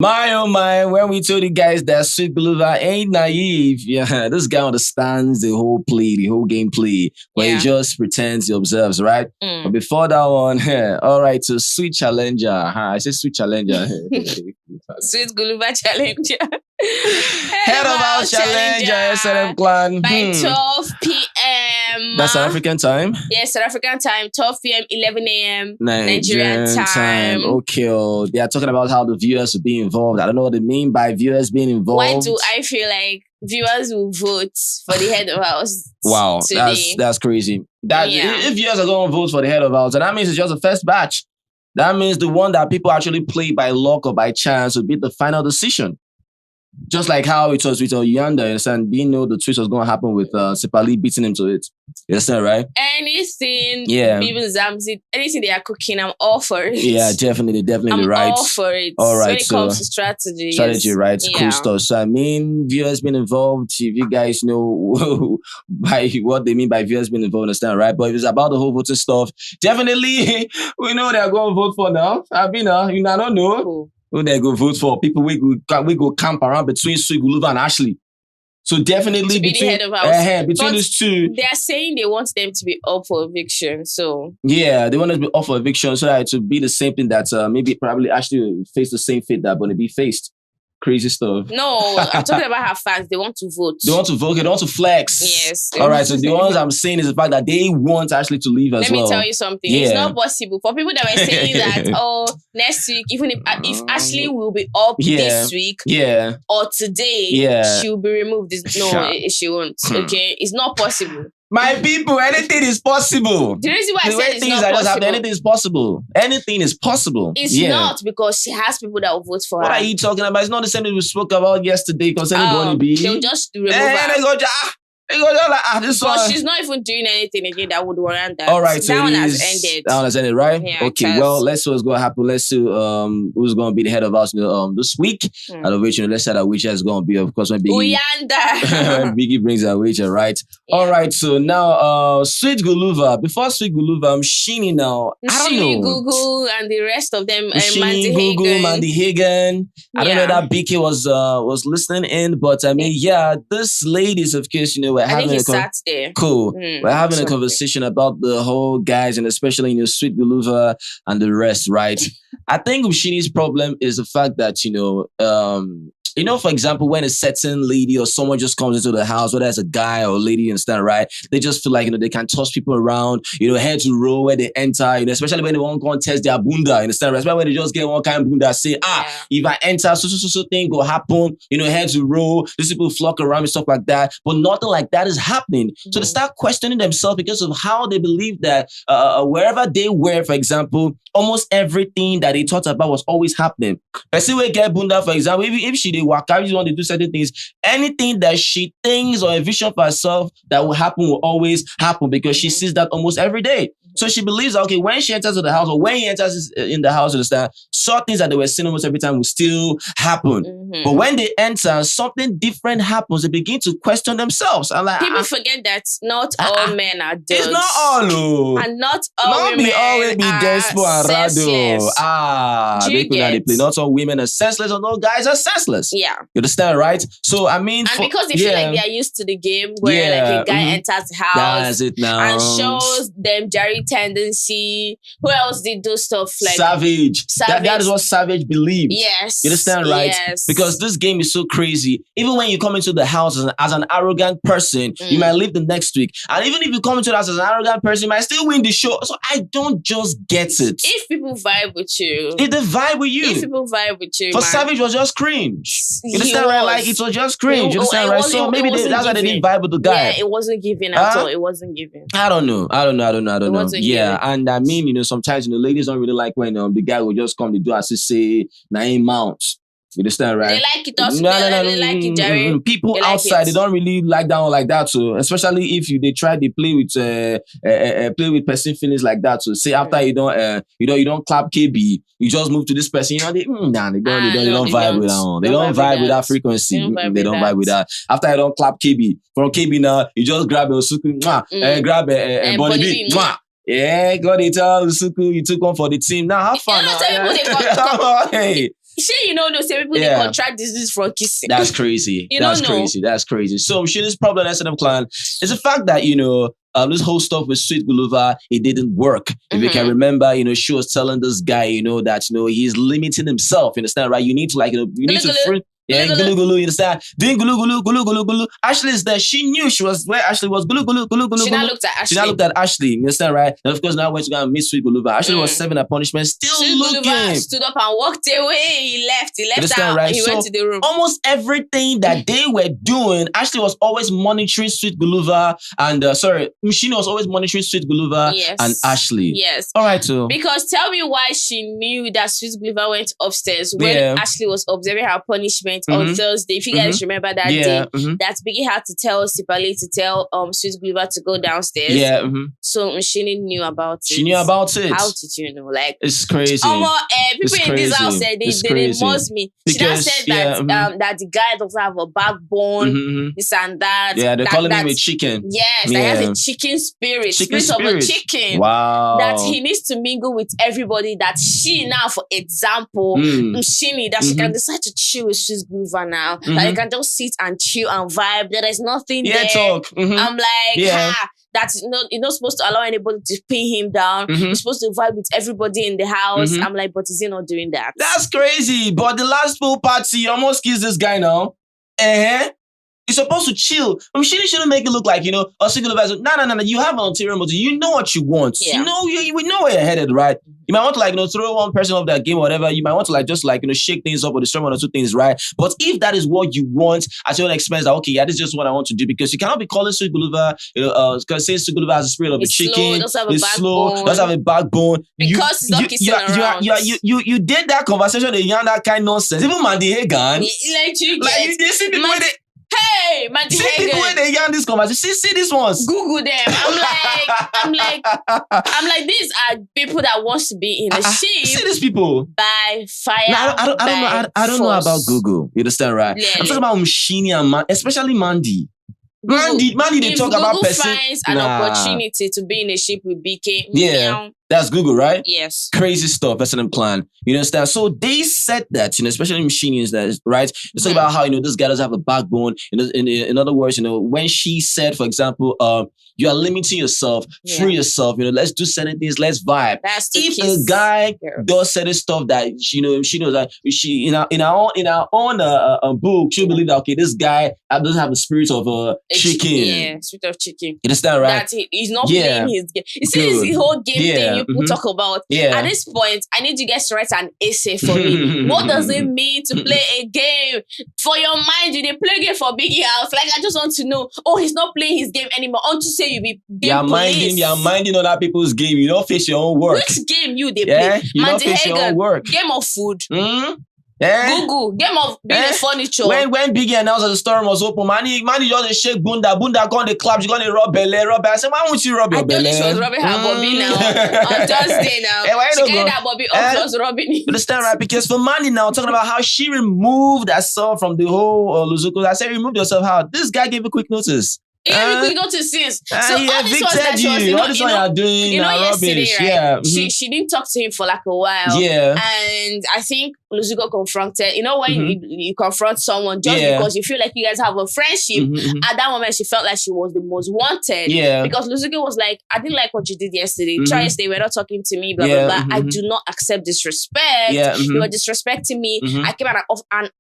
My oh my, when we told you guys that Sweet Guluva ain't naive, yeah, this guy understands the whole play, the whole gameplay, but he just pretends he observes, right? But before that one, all right, so Sweet Challenger. I say Sweet Challenger. Sweet Guluva Challenger. Head of our Challenger, SLM Clan. By 12 p.m. That's South African time? Yes, South African time, 12 p.m., 11 a.m. Nigerian time. Okay, they are talking about how the viewers will be involved. I don't know what they mean by viewers being involved. Why do I feel like viewers will vote for the head of house? Wow, today? that's crazy. If viewers are going to vote for the head of house, and that means it's just the first batch. That means the one that people actually play by luck or by chance will be the final decision. Just like how it was with Yanda, you understand? Didn't know the twist was going to happen with Sepali beating him to it. You understand, right? Anything, BBMzansi, anything they are cooking, I'm all for it. Yeah, definitely I'm right. all for it. All right, when it comes to strategy. Strategy, right? Yeah. Cool stuff. So, I mean, viewers been involved. If you guys know by what they mean by viewers being involved, understand, right? But if it's about the whole voting stuff, definitely we know they're going to vote for now. I don't know. Cool. Who they go vote for? People we go camp around between Sweet Guluva and Ashley. So definitely between the head of house. Between these two, they are saying they want them to be up for eviction. So yeah, they want them to be up for eviction so that it will be the same thing that probably Ashley will face the same fate that going to be faced. Crazy stuff. No, I'm talking about her fans. They want to vote. They want to vote. They want to flex. Yes. All right. So the ones I'm saying is the fact that they want Ashley to leave as well. Let me tell you something. Yeah. It's not possible for people that were saying that. Next week, even if Ashley will be up this week, or today, she will be removed. No, she won't. Okay, it's not possible. My people, anything is possible. The reason why I said it's not possible. Anything is possible. Anything is possible. It's not because she has people that will vote for her. What are you talking about? It's not the same thing we spoke about yesterday concerning Bonnie B. They'll just remove her. But she's not even doing anything again that would warrant that. All right, so that one has ended. That one has ended, right? Yeah, okay, well, let's see what's going to happen. Let's see who's going to be the head of us this week. Out of which, let's say that which is going to be, of course, when Biggie, when Biggie brings a wager, right? Yeah. All right, so now, Sweet Guluva. Before Sweet Guluva, Mshini now. I don't know. Google and the rest of them. Mshini, Google, Mandy Hagen. I don't know that BK was listening in, but I mean, this ladies, of course, we're having we're having a conversation about the whole guys and especially Sweet Guluva and the rest, right? I think Mshini's problem is the fact that for example, when a certain lady or someone just comes into the house, whether it's a guy or a lady, understand, right? They just feel like, they can toss people around, head to row where they enter, especially when they want to contest their bunda, understand, right? Especially when they just get one kind of bunda, say, if I enter, so thing will happen, head to row, these people flock around and stuff like that. But nothing like that is happening. So they start questioning themselves because of how they believe that wherever they were, for example, almost everything that they thought about was always happening. Person will get bunda, for example, if she did waka, you want to do certain things, anything that she thinks or a vision for herself that will happen will always happen because she sees that almost every day. So she believes that, okay, when she enters the house or when he enters in the house, understand, certain things that they were seeing almost every time will still happen. But when they enter, something different happens. They begin to question themselves. I'm like, people forget that not all men are dudes. It's not all. And not all women always be despo and rado. Do you get? Not all women are senseless or no guys are senseless. Yeah. You understand, right? So, I mean... And because they feel like they are used to the game where like a guy enters the house that's it now. And shows them Jerry tendency. Who else did those stuff like Savage. That is what Savage believes. Yes. You understand, right? Yes. Because this game is so crazy. Even when you come into the house as an arrogant person, you might leave the next week. And even if you come into the house as an arrogant person, you might still win the show. So I don't just get it. If people vibe with you. If they vibe with you. If people vibe with you. For Savage was just cringe. You understand, right? Like it was just cringe. You understand, right? So maybe that's why they didn't vibe with the guy. Yeah, it wasn't given at all. It wasn't given. I don't know. Yeah, and I mean, sometimes ladies don't really like when the guy will just come to do as he say, name mounts. You understand, right? They like it also. They like it, Jerry. People they outside, they don't really like that one like that. So especially if they play with person feelings like that. So say after you don't clap KB, you just move to this person. They don't vibe with that one. They don't vibe with that frequency. They don't vibe with that. After you don't clap KB, from KB now you just grab a Nsuku, grab a body beat. Yeah, got it all. Nsuku, you took one for the team. Now have fun. Hey. Say people they contract disease from kissing. That's crazy. That's crazy. So Mshini's problem in SNM clan is the fact that this whole stuff with Sweet Guluva, it didn't work. If you can remember, she was telling this guy, that he's limiting himself. You understand, right? You need to gulu, you understand? Doing gulu. Ashley is there. She knew she was where Ashley was. Gulu. She now looked at Ashley. You understand, right? And of course, now when she got to meet Sweet Guluva, Ashley was serving a punishment, still Sweet looking. Guluva stood up and walked away. He left out. Right? He went to the room. Almost everything that they were doing, Ashley was always monitoring Sweet Guluva and Mshini was always monitoring Sweet Guluva and Ashley. Yes. All right, too. Because tell me why she knew that Sweet Guluva went upstairs when Ashley was observing her punishment on Thursday. If you guys remember that day, that Biggie had to tell Sipali to tell Sweet Guluva to go downstairs. Yeah. So Mshini knew about it. She knew about it. How did you know? Like, it's crazy. People in this house said they must me. She just said that the guy doesn't have a backbone, this and that. Yeah, they're calling him a chicken. Yes, that he has a chicken spirit. Spirit of a chicken. Wow. That he needs to mingle with everybody. That she now, for example, Mshini, that she can decide to chill with Sweet Guluva now. That you can just sit and chill and vibe. There is nothing there. Talk. I'm like, that's you're not supposed to allow anybody to pin him down. You're supposed to vibe with everybody in the house. I'm like, but is he not doing that? That's crazy. But the last pool party almost kills this guy now. You're supposed to chill. Mshini shouldn't make it look like, a single advisor. No. You have an ulterior motive. You know what you want. Yeah. We know where you're headed, right? You might want to throw one person off that game or whatever. You might want to shake things up or destroy one or two things, right? But if that is what you want at your own expense, that okay, this is just what I want to do, because you cannot be calling Sweet Guluva, because saying Sweet Guluva has a spirit of a chicken. It's slow, doesn't have a backbone. Because it's not kissing around. You did that conversation, they yarn that kind of nonsense. Even Mandy Hagan. You see people with it. Hey, Mandy Hagan. See people when they yarn this conversation. See these ones. Google them. I'm like, these are people that wants to be in the ship. See these people by fire. No, I don't know about Google. You understand, right? Yeah, I'm talking about Mshini and especially Mandy. Mandy, they talk about person. Finds an opportunity to be in a ship with BK. Yeah. That's Google, right? Yes. Crazy stuff. That's an plan. You understand? So they said that, especially Mshini is that, right? It's talking about how, this guy doesn't have a backbone. In other words, when she said, for example, you are limiting yourself, free yourself, let's do certain things, let's vibe. If a guy does certain stuff that, she knows that she, in our own book, she'll believe that, okay, this guy doesn't have the spirit of a chicken. Yeah, spirit of chicken. You understand, right? That he's not playing his game. You see this whole game thing people talk about. Yeah. At this point, I need you guys to write an essay for me. What does it mean to play a game? For your mind, you they play a game for Biggie House. Like, I just want to know, he's not playing his game anymore. I want to say you be game police. You're minding other people's game. You don't face your own work. Which game you they play? You don't face your own work. Game of food. Google, game of being a furniture. When Biggie announced that the store was open, man, just shake bunda gone the club, you're gonna rub belly. I said, why won't you rub your belly? I thought she was rubbing her Bobby now on Thursday now. She carried that Bobby up, she was rubbing it. Understand, right? Because for Mandy now, talking about how she removed herself from the whole Luzuko. I said, removed yourself how? This guy gave a quick notice. We go to since. So all this was that she was, all this one you're doing, yesterday, rubbish. right? Yeah. She didn't talk to him for like a while. Yeah. And I think Luzuko confronted, when you confront someone just because you feel like you guys have a friendship, at that moment she felt like she was the most wanted. Yeah. Because Luzuko was like, I didn't like what you did yesterday. Try yesterday, we're not talking to me, blah, blah, blah. I do not accept disrespect. Yeah. You were disrespecting me. I came and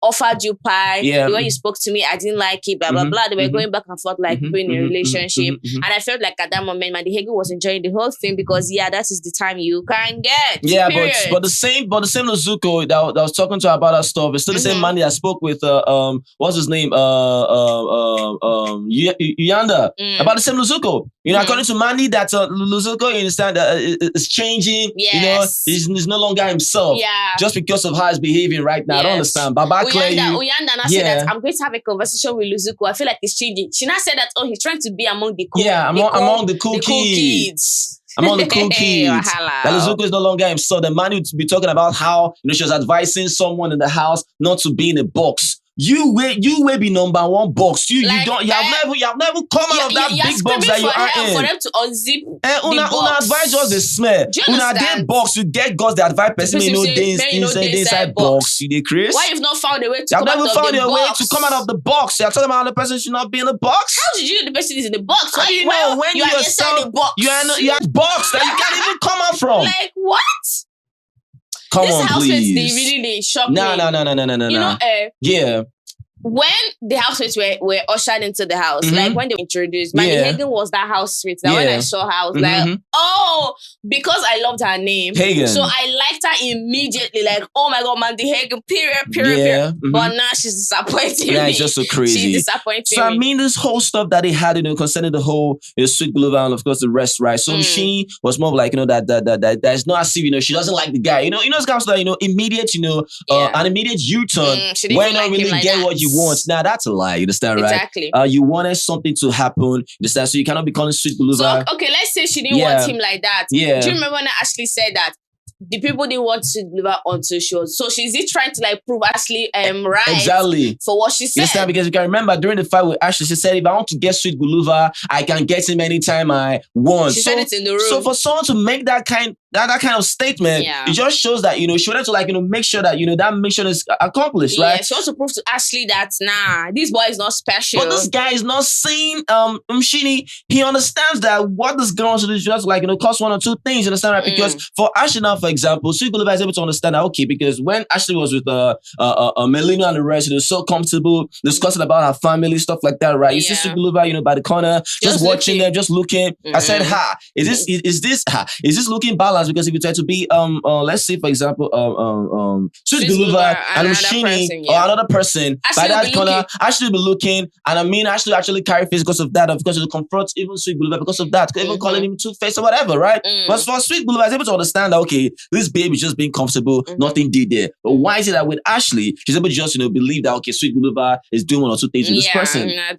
offered you pie. The way you spoke to me, I didn't like it, blah, blah, blah. They were going back and forth like being in a relationship. And I felt like at that moment, Mandy Hagen was enjoying the whole thing because that is the time you can get. Yeah, but the same Luzuko that was talking to her about that stuff, it's still the same Mandy that spoke with what's his name? Yanda about the same Luzuko. According to Mandy, that Luzuko, you understand that is changing. Yes. He's no longer himself. Yeah. Just because of how he's behaving right now. Yes. I don't understand. Baba Clay. Uyanda now said that I'm going to have a conversation with Luzuko. I feel like he's changing. She now said that he's trying to be among the cool. Yeah, among the cool kids. Among the cool kids. That Luzuko is no longer himself. The man would be talking about how she was advising someone in the house not to be in a box. you will be number one box. You have never come out of that big box that you are in. For them to unzip una advise just the smell. Una dey box, you get girls that advise person may no inside box. You dey crazy? Why you've not found a way to come out of the box? You've never found a way to come out of the box. You're talking about the person should not be in the box. How did you know the person is in the box? How do you know when you are inside the box? You are in a box that you can't even come out from. Like what? Come on, please. They shocked me. No. You know, yeah. When the housemates were ushered into the house, like when they were introduced, Mandy Hagen was that housemate. Now when I saw her, I was like, oh, because I loved her name. Hagen. So I liked her immediately. Like, oh my God, Mandy Hagen, period. But now she's disappointing me. It's just so crazy. She's disappointing me. So I mean, this whole stuff that they had, concerning the whole Sweet Guluva and of course the rest, right? So Mshini was more of like, that there's no as if, she doesn't like the guy. It's kind of like, immediate, an immediate U-turn when I really like get what you want. Now that's a lie. You understand, right? Exactly. You wanted something to happen. You understand? So you cannot be calling Sweet Guluva. So okay, let's say she didn't want him like that. Yeah. Do you remember when Ashley said that the people didn't want Sweet Guluva until she was? So she's trying to like prove Ashley right exactly for what she said. You understand? Because you can remember during the fight with Ashley, she said, if I want to get Sweet Guluva, I can get him anytime I want. She said it in the room. So for someone to make that kind of statement, it just shows that, she wanted to like, make sure that, that mission is accomplished, right? Yeah, she wants to prove to Ashley that, nah, this boy is not special. But this guy is not saying, Mshini, he understands that what this girl wants to do is just like, cost one or two things, you understand, right? Because for Ashley now, for example, Sweet Guluva is able to understand that, okay, because when Ashley was with Melina and the rest, it was so comfortable discussing about her family, stuff like that, right? You see Sweet Guluva, by the corner, just watching them, just looking. I said, is this looking balanced? Because if you try to be, let's say, for example, Sweet Guluva and Mshini or another person, by that corner, Ashley will be looking, and I mean, Ashley actually carry face because of that, because it confronts even Sweet Guluva because of that, even calling him two-faced or whatever, right? But for Sweet Guluva, is able to understand that, okay, this baby is just being comfortable, nothing did there. But why is it that with Ashley, she's able to just, believe that, okay, Sweet Guluva is doing one or two things with this person? I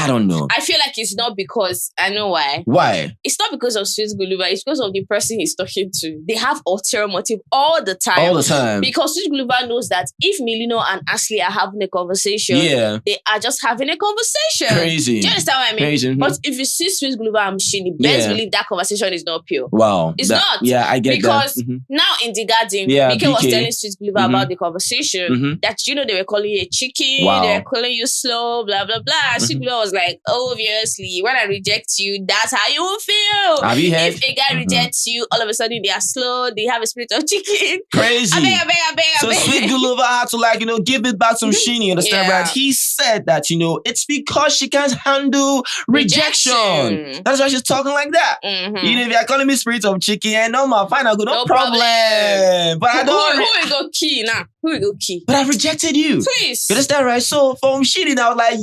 don't know. I feel like it's not because, I know why. Why? It's not because of Sweet Guluva, it's because of the person he's talking to. They have ulterior motive all the time. All the time. Because Sweet Guluva knows that if Melino and Ashley are having a conversation, they are just having a conversation. Crazy. Do you understand what I mean? Crazy. But if you see Sweet Guluva and Mshini, best believe that conversation is not pure. Wow. It's not. Yeah, I get because that. Because now in the garden, BK was telling Sweet Guluva about the conversation that, they were calling you a chicken, they were calling you slow, blah, blah, blah. Sweet Guluva was like, obviously, when I reject you, that's how you will feel. Have you heard? If a guy rejects you, all of a sudden they are slow, they have a spirit of chicken. Crazy. I beg. So Sweet Guluva had to give it back to Mshini, understand, right? He said that, it's because she can't handle rejection. That's why she's talking like that. If you're calling me spirit of chicken, no, fine, I'll go, no problem. But I don't. Who will go key now? Who will go key? But I rejected you. Please. You understand, right? So for Mshini, I was like,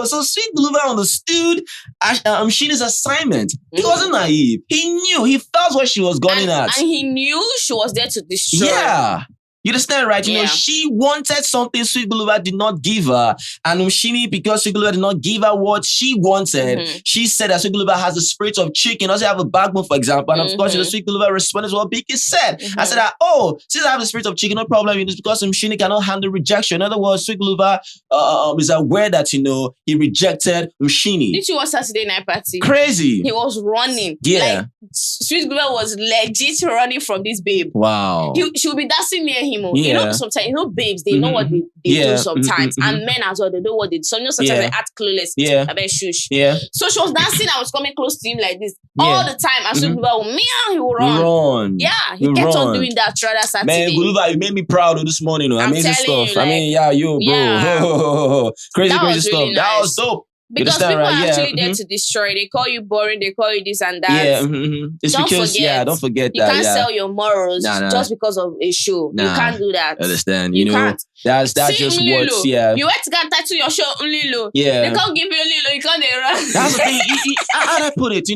so Sweet Guluva understood Mshini's assignment. He wasn't naive. He knew. He felt what she was going at. And he knew she was there to destroy. Yeah. You understand, right? She wanted something Sweet Guluva did not give her. And Mshini, because Sweet Guluva did not give her what she wanted, she said that Sweet Guluva has the spirit of chicken, doesn't have a backbone, for example. And of course, Sweet Guluva responded to what Biggie said. I said that, since I have the spirit of chicken, no problem. It's because Mshini cannot handle rejection. In other words, Sweet Guluva is aware that, he rejected Mshini. Did you watch Saturday Night Party? Crazy. He was running. Yeah. Like, Sweet Guluva was legit running from this babe. Wow. She would be dancing near him. Sometimes, babes, they know what they do sometimes. And men as well, they know what they do. Sometimes they act clueless. I bet shush. So she was dancing, I was coming close to him like this all the time. And so Guluva he will run. Yeah, he kept on doing that throughout that Saturday. Man, Guluva, you made me proud this morning. Amazing stuff. You, bro. Crazy stuff. Really nice. That was dope. Because people are actually there to destroy. They call you boring. They call you this and that. It's don't forget that. You can't sell your morals just because of a show. You can't do that. Understand? You can't. That's just Umlilo. what. You went to get title your show Umlilo. Yeah. They can't give you Umlilo. You can't run. That's the thing. How do I put it?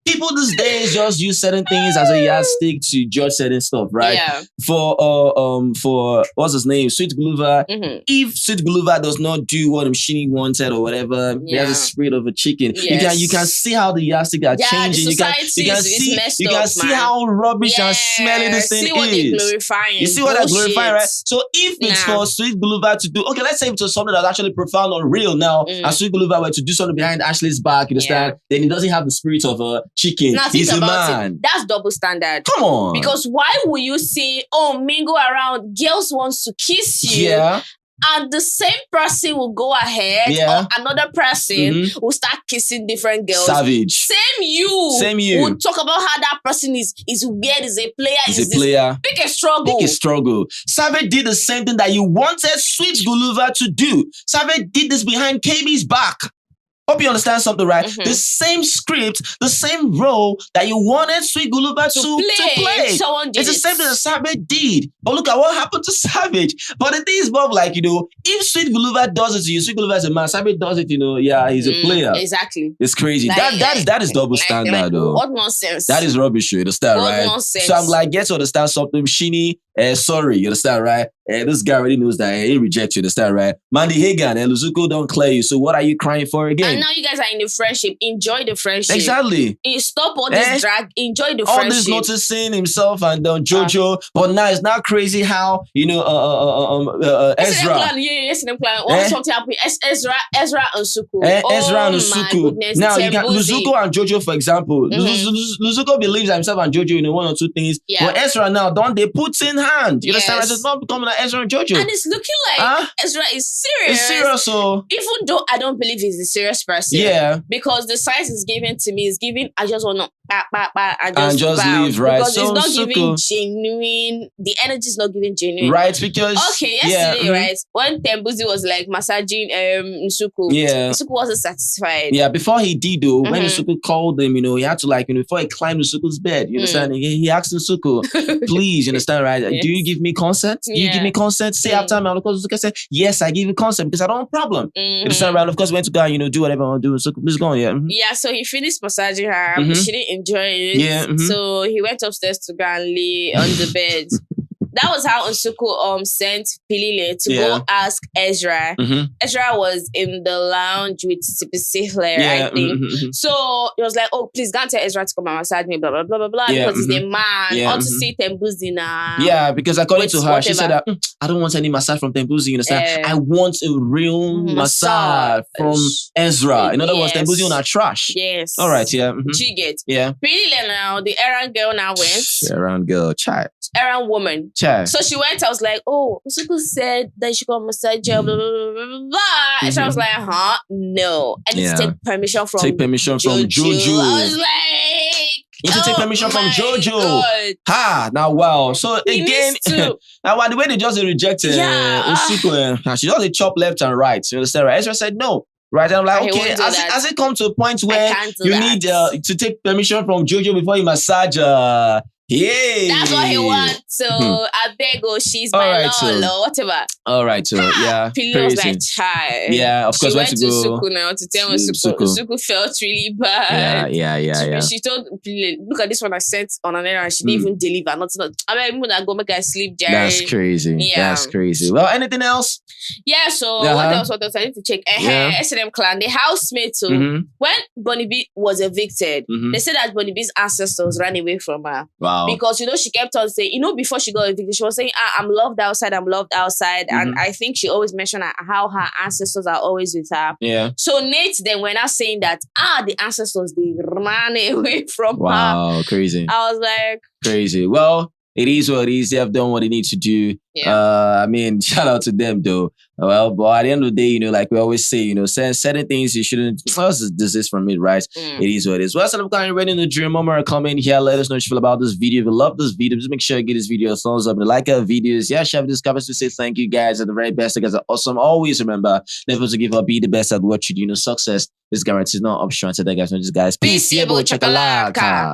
people these days just use certain things as a yardstick to judge certain stuff, right? Yeah. For what's his name, Sweet Guluva. If Sweet Guluva does not do what Mshini wanted or whatever, he has a spirit of a chicken. Yes. You can see how the yardstick are changing. You can see how rubbish and smelly this thing see what is. they're glorifying. You see what they're glorifying, right? So if it's for Sweet Guluva to do, okay, let's say it's something that's actually profound or real now, and Sweet Guluva were to do something behind Ashley's back, you understand? Then he doesn't have the spirit of a chicken. Now, he's a man. That's double standard. Come on. Because why will you say, oh, mingle around, girls wants to kiss you? Yeah. And the same person will go ahead, or another person will start kissing different girls. Savage. Same you. We'll talk about how that person is weird, is a player. Is a player. Pick a struggle. Savage did the same thing that you wanted Sweet Guluva to do. Savage did this behind KB's back. Hope you understand something, right? The same script, the same role that you wanted Sweet Guluva to play. It's the same thing that Savage did. But look at what happened to Savage. But the thing is, Bob, like, if Sweet Guluva does it to you, Sweet Guluva is a man, Savage does it, he's a player. Exactly. It's crazy. Like, that is double standard, though. What nonsense. That is rubbish, you understand, right? Nonsense. So I'm like, get to understand something, Mshini. Sorry, you understand, right? This guy already knows that he rejects you, understand, right? Mandy Hagan and Nsuku don't clear you. So what are you crying for again? And now you guys are in the friendship. Enjoy the friendship. Exactly. Stop all this drag. Enjoy the all friendship. this noticing himself and Jojo. But now it's not crazy how Ezra. Something happened. Ezra and Nsuku. Ezra and Nsuku. Now you got Nsuku and Jojo, for example. Nsuku believes himself and Jojo one or two things. Yeah. But Ezra now don't they put in hand? You understand? It's not becoming like Ezra and Jojo. And it's looking like Ezra is serious. It's serious, so even though I don't believe he's a serious person. Yeah. Because the size is given to me is giving. I just want to and just leave, right? Because it's not giving genuine. The energy is not giving genuine. Right, because yesterday, right, when Tembuzi was like massaging Nsuku, Nsuku wasn't satisfied. Yeah, before he did though, when Nsuku called him, he had to before he climbed Nsuku's bed, you understand? He asked Nsuku, please, you understand, right? Do you give me consent? Do you give me consent? Say after me, of course, Nsuku said, yes, I give you consent because I don't have a problem. You understand, right? Of course, we went to go and do whatever I want to do. Nsuku, please go on, Yeah, so he finished massaging her. She didn't enjoy it. Yeah. So he went upstairs to go and lay on the bed. That was how Nsuku sent Pilile to go ask Ezra. Ezra was in the lounge with Sipisihler, I think. So it was like, oh, please go and tell Ezra to come and massage me, blah, blah, blah, blah, blah, because he's a man. Or to see Tembuzi now. Yeah, because according to her, she said that, I don't want any massage from Tembuzi, you understand? I want a real massage from Ezra. In other words, Tembuzi on our trash. Yes. All right, She gets. Yeah. Pilile now, the errand girl now went. Errand girl, child. Errand woman. Child. So she went, I was like, oh, Nsuku said that she got massage her, blah, blah, blah, blah, blah. And so I was like, no. I need to take permission from Jojo. I was like, you need to take permission from Jojo. Now wow. So again, now the way they just rejected Nsuku, she just chop left and right. You understand, right? Ezra said no. Right, and I'm like, okay, has it come to a point where you need to take permission from Jojo before you massage Yeah. That's what he wants. So I beg her, she's my lord, whatever. All right, so Pillow was like, child. Yeah, of course. She went to Nsuku now to tell Nsuku. Nsuku felt really bad. Yeah. She told Pillow, look at this one I sent on an errand. She didn't even deliver. I mean, I'm going to make her sleep, Jerry. That's crazy. Yeah. That's crazy. Well, anything else? Yeah, so what else? I need to check. S&M clan, the housemates. So when Bunny B was evicted, they said that Bunny B's ancestors ran away from her. Wow. Because, she kept on saying, before she got evicted, she was saying, I'm loved outside. And I think she always mentioned how her ancestors are always with her. Yeah. So Nate then went out saying that, the ancestors, they ran away from her. Wow, crazy. I was like... Crazy. Well, it is what it is. They have done what they need to do. Yeah. I mean, shout out to them though. Well, but at the end of the day, like we always say, certain things you shouldn't desist from it, right? It is what it is. Well, so I'm currently ready in the dream. Moment, comment here. Let us know what you feel about this video. If you love this video, just make sure you give this video a thumbs up and like our videos. Yeah, share this comments to say thank you guys. Are the very best. You guys are awesome. Always remember, never to give up. Be the best at what you do. Success is guaranteed, not optional. So that guys know this, guys. Peace. Chakalaka.